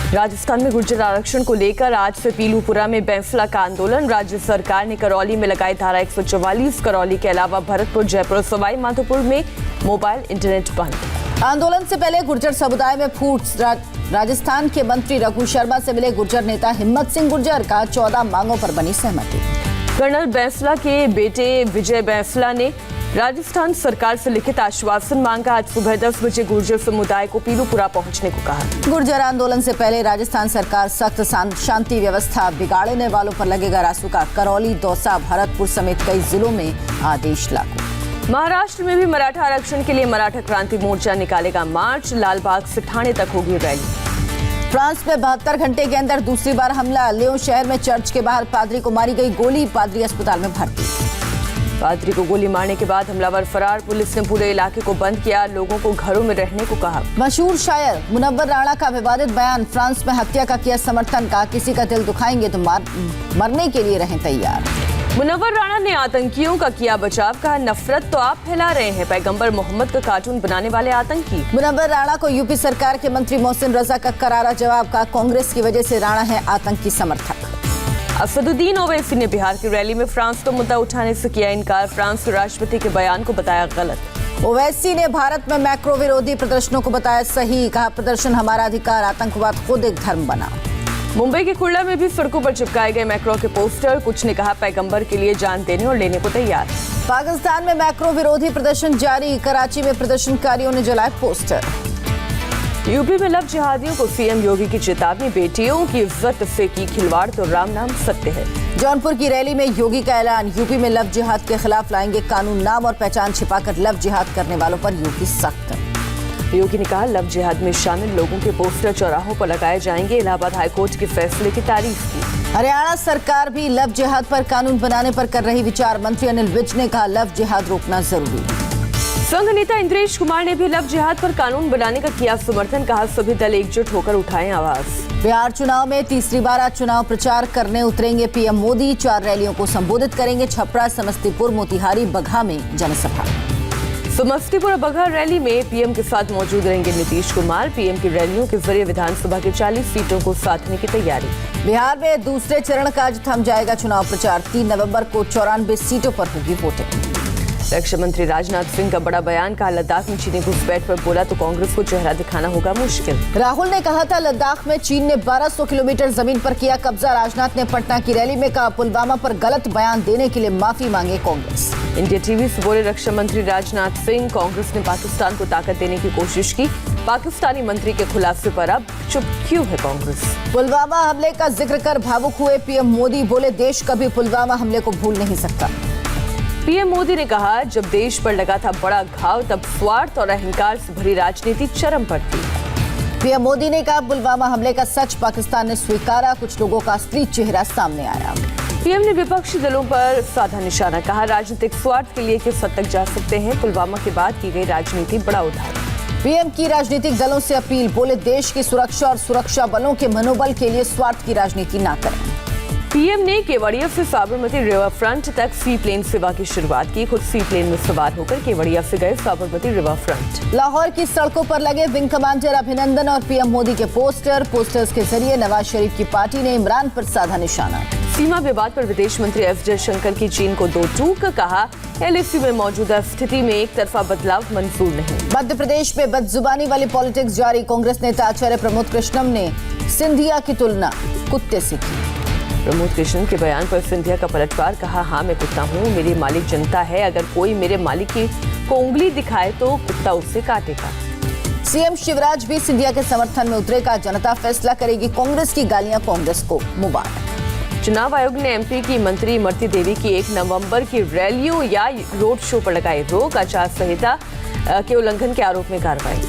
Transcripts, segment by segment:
राजस्थान में गुर्जर आरक्षण को लेकर आज से पीलूपुरा में बेंफला का आंदोलन। राज्य सरकार ने करौली में लगाई धारा 144। करौली के अलावा भरतपुर, जयपुर, सवाई माधोपुर में मोबाइल इंटरनेट बंद। आंदोलन से पहले गुर्जर समुदाय में फूट। राजस्थान के मंत्री रघु शर्मा से मिले गुर्जर नेता हिम्मत सिंह गुर्जर का 14 मांगों पर बनी सहमति। कर्नल बेंफला के बेटे विजय बेंफला ने राजस्थान सरकार से लिखित आश्वासन मांगा। आज सुबह 10 बजे गुर्जर समुदाय को पीलूपुरा पहुंचने को कहा। गुर्जर आंदोलन से पहले राजस्थान सरकार सख्त शांति व्यवस्था बिगाड़ने वालों पर लगेगा रासुका। करौली, दौसा, भरतपुर समेत कई जिलों में आदेश लागू। महाराष्ट्र में भी मराठा आरक्षण के लिए मराठा क्रांति मोर्चा निकालेगा मार्च। लालबाग से ठाणे तक होगी रैली। फ्रांस में 72 घंटे के अंदर दूसरी बार हमला। लियों शहर में चर्च के बाहर पादरी को मारी गई गोली। पादरी अस्पताल में भर्ती। पादरी को गोली मारने के बाद हमलावर फरार। पुलिस ने पूरे इलाके को बंद किया। लोगों को घरों में रहने को कहा। मशहूर शायर मुनव्वर राणा का विवादित बयान। फ्रांस में हत्या का किया समर्थन। कहा किसी का दिल दुखाएंगे तो मरने के लिए रहें तैयार। मुनव्वर राणा ने आतंकियों का किया बचाव। कहा नफरत तो आप फैला रहे हैं, पैगंबर मोहम्मद का कार्टून बनाने वाले आतंकी। मुनव्वर राणा को यूपी सरकार के मंत्री मोहसिन रजा का करारा जवाब। का कांग्रेस की वजह से राणा है आतंकी समर्थक। असदुद्दीन ओवैसी ने बिहार की रैली में फ्रांस का मुद्दा उठाने से किया इनकार। फ्रांस के राष्ट्रपति के बयान को बताया गलत। ओवैसी ने भारत में मैक्रो विरोधी प्रदर्शनों को बताया सही। कहा प्रदर्शन हमारा अधिकार, आतंकवाद खुद एक धर्म बना। मुंबई के कुर्ला में भी सड़कों पर चिपकाए गए मैक्रो के पोस्टर। कुछ ने कहा पैगंबर के लिए जान देने और लेने को तैयार। पाकिस्तान में मैक्रो विरोधी प्रदर्शन जारी। कराची में प्रदर्शनकारियों ने जलाए पोस्टर। यूपी में लव जिहादियों को सीएम योगी की चेतावनी। बेटियों की इज्जत से की खिलवाड़ तो राम नाम सत्य है। जौनपुर की रैली में योगी का ऐलान। यूपी में लव जिहाद के खिलाफ लाएंगे कानून। नाम और पहचान छिपाकर लव जिहाद करने वालों पर योगी सख्त। योगी ने कहा लव जिहाद में शामिल लोगों के पोस्टर चौराहों पर लगाए जाएंगे। इलाहाबाद हाईकोर्ट के फैसले की तारीफ की। हरियाणा सरकार भी लव जिहाद पर कानून बनाने पर कर रही विचार। मंत्री अनिल विज ने कहा लव जिहाद रोकना जरूरी। संघ नेता इंद्रेश कुमार ने भी लव जिहाद पर कानून बनाने का किया समर्थन। कहा सभी दल एकजुट होकर उठाएं आवाज। बिहार चुनाव में तीसरी बार आज चुनाव प्रचार करने उतरेंगे पीएम मोदी। 4 रैलियों को संबोधित करेंगे। छपरा, समस्तीपुर, मोतिहारी, बगहा में जनसभा। समस्तीपुर और बगहा रैली में पीएम के साथ मौजूद रहेंगे नीतीश कुमार। पीएम की रैलियों के जरिए विधानसभा की 40 सीटों को साधने की तैयारी। बिहार में दूसरे चरण का आज थम जाएगा चुनाव प्रचार। 3 नवंबर को 94 सीटों पर होगी वोटिंग। रक्षा मंत्री राजनाथ सिंह का बड़ा बयान। कहा लद्दाख में चीनी घुसपैठ पर बोला तो कांग्रेस को चेहरा दिखाना होगा मुश्किल। राहुल ने कहा था लद्दाख में चीन ने 1200 किलोमीटर जमीन पर किया कब्जा। राजनाथ ने पटना की रैली में कहा पुलवामा पर गलत बयान देने के लिए माफी मांगे कांग्रेस। इंडिया टीवी से बोले रक्षा मंत्री राजनाथ सिंह। कांग्रेस ने पाकिस्तान को ताकत देने की कोशिश की। पाकिस्तानी मंत्री के खुलासे पर अब चुप क्यों है कांग्रेस। पुलवामा हमले का जिक्र कर भावुक हुए पीएम मोदी। बोले देश कभी पुलवामा हमले को भूल नहीं सकता। पीएम मोदी ने कहा जब देश पर लगा था बड़ा घाव तब स्वार्थ और अहंकार से भरी राजनीति चरम पर थी। पीएम मोदी ने कहा पुलवामा हमले का सच पाकिस्तान ने स्वीकारा। कुछ लोगों का असली चेहरा सामने आया। पीएम ने विपक्षी दलों पर साधा निशाना। कहा राजनीतिक स्वार्थ के लिए किस हद तक जा सकते हैं। पुलवामा के बाद की गई राजनीति बड़ा उदाहरण। पीएम की राजनीतिक दलों से अपील। बोले देश की सुरक्षा और सुरक्षा बलों के मनोबल के लिए स्वार्थ की राजनीति न करें। पीएम ने केवड़िया से साबरमती रिवर फ्रंट तक सी प्लेन सेवा की शुरुआत की। खुद सी प्लेन में सवार होकर केवड़िया से गए साबरमती रिवर फ्रंट। लाहौर की सड़कों पर लगे विंग कमांडर अभिनंदन और पीएम मोदी के पोस्टर्स के जरिए नवाज शरीफ की पार्टी ने इमरान पर साधा निशाना। सीमा विवाद पर विदेश मंत्री एस जयशंकर की चीन को 2 टूक। कहा एलएसी में मौजूदा स्थिति में एक तरफा बदलाव मंजूर नहीं। मध्य प्रदेश में बदजुबानी वाली पॉलिटिक्स जारी। कांग्रेस नेता आचार्य प्रमोद कृष्णम ने सिंधिया की तुलना कुत्ते से की। प्रमोद कृष्णन के बयान पर सिंधिया का पलटवार। कहा हाँ मैं कुत्ता हूँ, मेरी मालिक जनता है। अगर कोई मेरे मालिक को उंगली दिखाए तो कुत्ता उससे काटेगा। सीएम शिवराज भी सिंधिया के समर्थन में उतरेगा। जनता फैसला करेगी। कांग्रेस की गालियां कांग्रेस को मुबारक। चुनाव आयोग ने एमपी की मंत्री इमरती देवी की 1 नवंबर की रैलियों या रोड शो पर लगाई रोक। आचार संहिता के उल्लंघन के आरोप में कार्रवाई।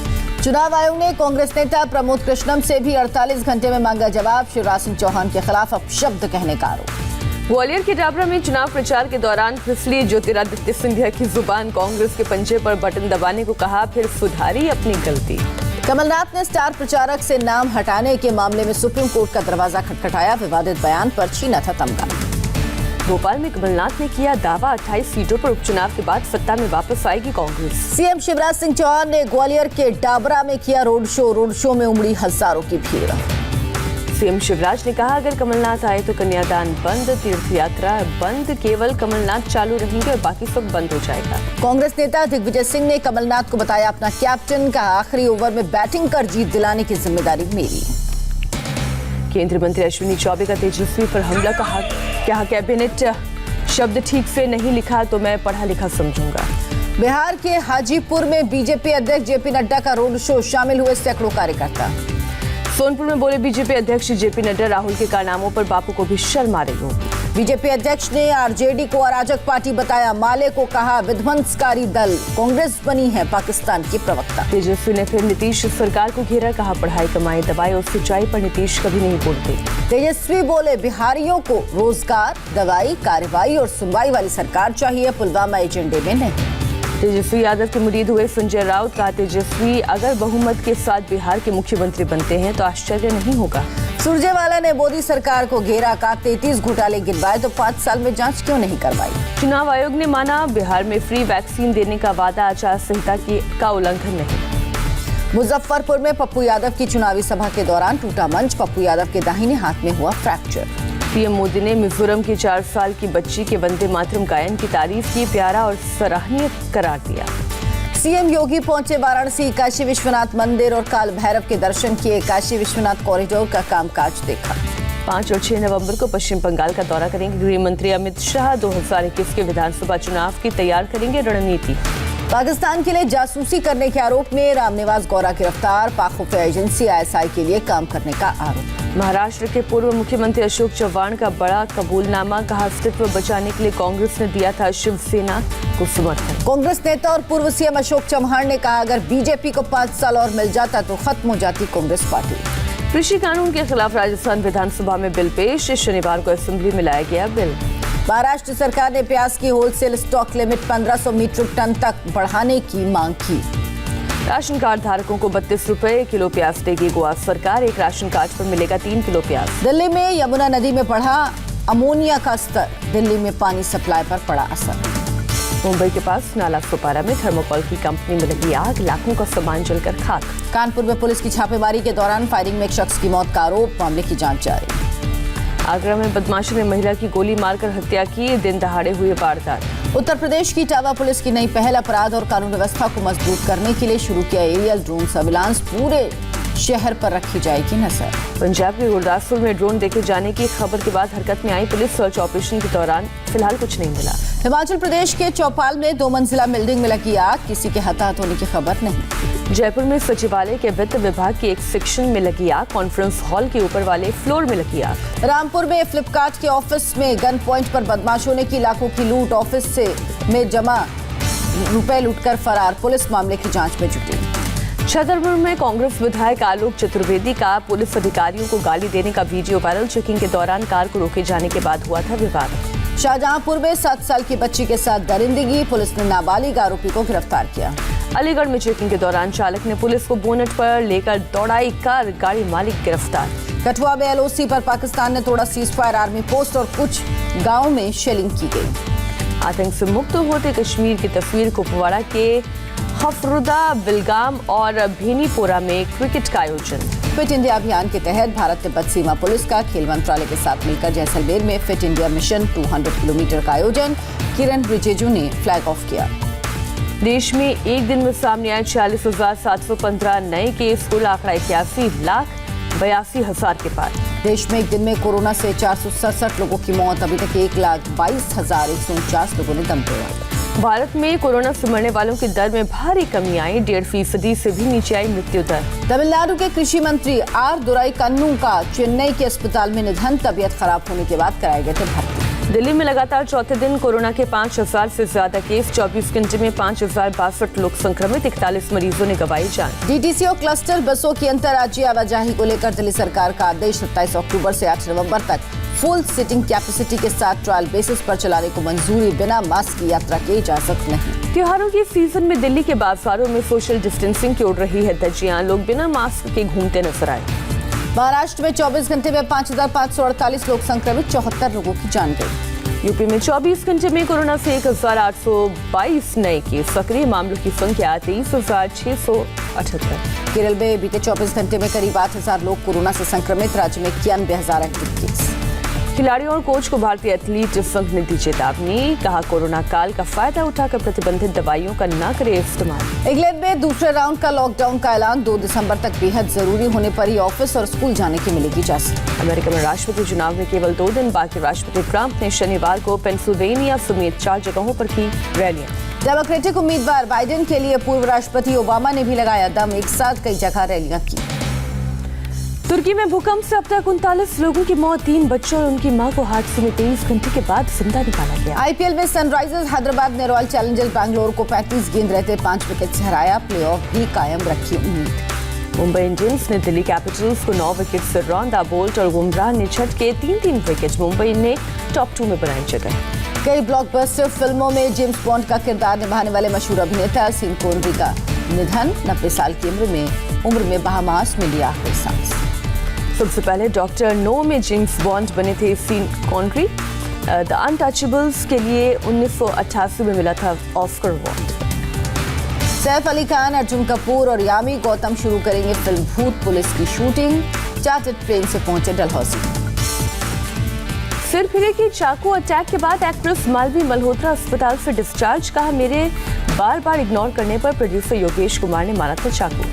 चुनाव आयोग ने कांग्रेस नेता प्रमोद कृष्णम से भी 48 घंटे में मांगा जवाब। शिवराज सिंह चौहान के खिलाफ अपशब्द कहने का आरोप। ग्वालियर के डाबरा में चुनाव प्रचार के दौरान फिसली ज्योतिरादित्य सिंधिया की जुबान। कांग्रेस के पंजे पर बटन दबाने को कहा, फिर सुधारी अपनी गलती। कमलनाथ ने स्टार प्रचारक से नाम हटाने के मामले में सुप्रीम कोर्ट का दरवाजा खटखटाया। विवादित बयान पर छीना था तमगा। भोपाल में कमलनाथ ने किया दावा 28 सीटों पर उपचुनाव के बाद सत्ता में वापस आएगी कांग्रेस। सीएम शिवराज सिंह चौहान ने ग्वालियर के डाबरा में किया रोड शो में उमड़ी हजारों की भीड़। सीएम शिवराज ने कहा, अगर कमलनाथ आए तो कन्यादान बंद, तीर्थ यात्रा बंद, केवल कमलनाथ चालू रहेंगे और बाकी सब बंद हो जाएगा। कांग्रेस नेता दिग्विजय सिंह ने कमलनाथ को बताया अपना कैप्टन, कहा आखिरी ओवर में बैटिंग कर जीत दिलाने की जिम्मेदारी मेरी। केंद्रीय मंत्री अश्विनी चौबे का तेजस्वी पर हमला, कहा कैबिनेट शब्द ठीक से नहीं लिखा तो मैं पढ़ा लिखा समझूंगा। बिहार के हाजीपुर में बीजेपी अध्यक्ष जेपी नड्डा का रोड शो, शामिल हुए सैकड़ों कार्यकर्ता। सोनपुर में बोले बीजेपी अध्यक्ष जेपी नड्डा, राहुल के कारनामों पर बापू को भी शर्म आ रही होगी। बीजेपी अध्यक्ष ने आरजेडी को अराजक पार्टी बताया, माले को कहा विध्वंसकारी दल, कांग्रेस बनी है पाकिस्तान की प्रवक्ता। तेजस्वी ने फिर नीतीश सरकार को घेरा, कहा पढ़ाई कमाई दवाई और सिंचाई पर नीतीश कभी नहीं बोलते। तेजस्वी बोले बिहारियों को रोजगार, दवाई, कार्रवाई और सुनवाई वाली सरकार चाहिए, पुलवामा एजेंडे में नहीं। तेजस्वी यादव के मुरीद हुए संजय राउत, कहा तेजस्वी अगर बहुमत के साथ बिहार के मुख्यमंत्री बनते हैं तो आश्चर्य नहीं होगा। सुरजेवाला ने मोदी सरकार को घेरा, कहा 33 घोटाले गिनवाए तो 5 साल में जांच क्यों नहीं करवाई। चुनाव आयोग ने माना, बिहार में फ्री वैक्सीन देने का वादा आचार संहिता का उल्लंघन नहीं। मुजफ्फरपुर में पप्पू यादव की चुनावी सभा के दौरान टूटा मंच, पप्पू यादव के दाहिने हाथ में हुआ फ्रैक्चर। पीएम मोदी ने मिजोरम की 4 साल की बच्ची के वंदे मातरम गायन की तारीफ की, प्यारा और सराहनीय करार दिया। सीएम योगी पहुंचे वाराणसी, काशी विश्वनाथ मंदिर और काल भैरव के दर्शन किए, काशी विश्वनाथ कॉरिडोर का कामकाज देखा। 5 और 6 नवंबर को पश्चिम बंगाल का दौरा करेंगे गृह मंत्री अमित शाह, 2021 के विधानसभा चुनाव की तैयार करेंगे रणनीति। पाकिस्तान के लिए जासूसी करने के आरोप में रामनिवास गौरा गिरफ्तार, पाक खुफिया एजेंसी आईएसआई के लिए काम करने का आरोप। महाराष्ट्र के पूर्व मुख्यमंत्री अशोक चव्हाण का बड़ा कबूलनामा, कहा अस्तित्व बचाने के लिए कांग्रेस ने दिया था शिवसेना को समर्थन। कांग्रेस नेता और पूर्व सीएम अशोक चव्हाण ने कहा, अगर बीजेपी को 5 साल और मिल जाता तो खत्म हो जाती कांग्रेस पार्टी। कृषि कानून के खिलाफ राजस्थान विधानसभा में बिल पेश, शनिवार को असेंबली में लाया गया बिल। महाराष्ट्र सरकार ने प्याज की wholesale stock limit 1500 metric ton तक बढ़ाने की मांग की। राशन कार्ड धारकों को 32 रुपए किलो प्याज देगी गोवा सरकार, एक राशन कार्ड पर मिलेगा 3 किलो प्याज। दिल्ली में यमुना नदी में बढ़ा अमोनिया का स्तर, दिल्ली में पानी सप्लाई पर पड़ा असर। मुंबई के पास नाला सुपारा में थर्मोकोल की कंपनी में लगी आग, लाखों का सामान जलकर खाक। कानपुर में पुलिस की छापेमारी के दौरान फायरिंग में एक शख्स की मौत का आरोप, मामले की जांच जारी। आगरा में बदमाशों ने महिला की गोली मारकर हत्या की, दिन दहाड़े हुए वारदात। उत्तर प्रदेश की टावा पुलिस की नई पहल, अपराध और कानून व्यवस्था को मजबूत करने के लिए शुरू किया एरियल ड्रोन सर्विलांस, पूरे शहर पर रखी जाएगी नजर। पंजाब के गुरदासपुर में ड्रोन देखे जाने की खबर के बाद हरकत में आई पुलिस, सर्च ऑपरेशन के दौरान फिलहाल कुछ नहीं मिला। हिमाचल प्रदेश के चौपाल में 2 मंजिला बिल्डिंग में लगी आग, किसी के हताहत होने की खबर नहीं। जयपुर में सचिवालय के वित्त विभाग के एक सेक्शन में लगी आग, कॉन्फ्रेंस हॉल के ऊपर वाले फ्लोर में लगी आग। रामपुर में फ्लिपकार्ट के ऑफिस में गन पॉइंट पर बदमाशों ने की लाखों की लूट, ऑफिस में जमा रुपए लूटकर फरार, पुलिस मामले की जांच में जुटी। छतरपुर में कांग्रेस विधायक आलोक चतुर्वेदी का पुलिस अधिकारियों को गाली देने का वीडियो वायरल, चेकिंग के दौरान कार को रोके जाने के बाद हुआ था विवाद। शाहजहांपुर में 7 साल की बच्ची के साथ दरिंदगी, पुलिस ने नाबालिग आरोपी को गिरफ्तार किया। अलीगढ़ में चेकिंग के दौरान चालक ने पुलिस को बोनट पर लेकर दौड़ाई कार, गाड़ी मालिक गिरफ्तार। कठुआ में एलओसी पर पाकिस्तान ने तोड़ा सीजफायर आर्मी पोस्ट और कुछ गांवों में शेलिंग की गई। आतंक से मुक्त होते कश्मीर की तस्वीर, कुपवाड़ा के हफरुदा, बिलगाम और भेनीपोरा में क्रिकेट का आयोजन। फिट इंडिया अभियान के तहत भारत तिब्बत सीमा पुलिस का खेल मंत्रालय के साथ मिलकर जैसलमेर में फिट इंडिया मिशन 200 किलोमीटर का आयोजन, किरण रिजिजू ने फ्लैग ऑफ किया। देश में एक दिन में सामने आए 46,715 नए केस, कुल आंकड़ा 81,82,000 के पार। देश में एक दिन में कोरोना से 467 लोगों की मौत, अभी तक 1,22,149 लोगों ने दम तोड़ा। भारत में कोरोना से मरने वालों की दर में भारी कमी आई, 1.5% से भी नीचे आई मृत्यु दर। तमिलनाडु के कृषि मंत्री आर दुराईकन्नू का चेन्नई के अस्पताल में निधन, तबीयत खराब होने के बाद कराए गए थे भर्ती। दिल्ली में लगातार चौथे दिन कोरोना के 5,000 से ज्यादा केस, 24 घंटे में 5,062 लोग संक्रमित, 41 मरीजों ने गंवाई जान। डीटीसी और क्लस्टर बसों की अंतर्राज्यीय आवाजाही को लेकर दिल्ली सरकार का आदेश, 27 अक्टूबर से 8 नवंबर तक फुल सीटिंग कैपेसिटी के साथ ट्रायल बेसिस पर चलाने को मंजूरी, बिना मास्क की यात्रा की इजाजत नहीं। त्योहारों के सीजन में दिल्ली के बाजारों में सोशल डिस्टेंसिंग की उड़ रही है धज्जियां, लोग बिना मास्क के घूमते नजर आए। महाराष्ट्र में 24 घंटे में 5,548 लोग संक्रमित, 74 लोगों की जान गई। यूपी में 24 घंटे में कोरोना से 1,822 नए केस, सक्रिय मामलों की संख्या 23,678। केरल में बीते 24 घंटे में करीब 8,000 लोग कोरोना से संक्रमित, राज्य में 91,000 एक्टिव केस। खिलाड़ियों और कोच को भारतीय एथलीट संघ ने दी चेतावनी, कहा कोरोना काल का फायदा उठाकर प्रतिबंधित दवाइयों का न करे इस्तेमाल। इंग्लैंड में दूसरे राउंड का लॉकडाउन का ऐलान, 2 दिसंबर तक बेहद जरूरी होने पर ही ऑफिस और स्कूल जाने की मिलेगी इजाजत। अमेरिका में राष्ट्रपति चुनाव में केवल 2 दिन बाकी, राष्ट्रपति ट्रंप ने शनिवार को पेंसिल्वेनिया समेत 4 जगहों पर की रैलियां। डेमोक्रेटिक उम्मीदवार बाइडेन के लिए पूर्व राष्ट्रपति ओबामा ने भी लगाया दम, एक साथ कई जगह रैलियां की। तुर्की में भूकंप से अब तक 39 लोगों की मौत, 3 बच्चों और उनकी मां को हादसे में 23 घंटे के बाद जिंदा निकाला गया। आईपीएल में सनराइजर्स हैदराबाद ने रॉयल चैलेंजर्स बैंगलोर को 35 गेंद रहते 5 विकेट से हराया, प्लेऑफ भी कायम रखी उम्मीद। मुंबई इंडियंस ने दिल्ली कैपिटल्स को 9 विकेट से रौंदा, बोल्ट और बुमराह ने झटके 3-3 विकेट, मुंबई ने टॉप 2 में बनाई जगह। कई ब्लॉकबस्टर फिल्मों में जेम्स बॉन्ड का किरदार निभाने वाले मशहूर अभिनेता सीन कॉनरी का निधन, 90 साल की उम्र में बहामास में लिया आखिरी सांस। सबसे पहले डॉक्टर नो में जेम्स बॉन्ड बने थे सीन कॉनरी। द अनटचेबल्स के लिए 1988 में मिला था ऑस्कर अवार्ड। सैफ अली खान, अर्जुन कपूर और यामी गौतम शुरू करेंगे फिल्म भूत पुलिस की शूटिंग, चार्टर्ड ट्रेन से पहुंचे डलहौजी। सिर फिरे की चाकू अटैक के बाद एक्ट्रेस मालवी मल्होत्रा अस्पताल से डिस्चार्ज, कहा मेरे बार बार इग्नोर करने पर प्रोड्यूसर योगेश कुमार ने मारा था चाकू।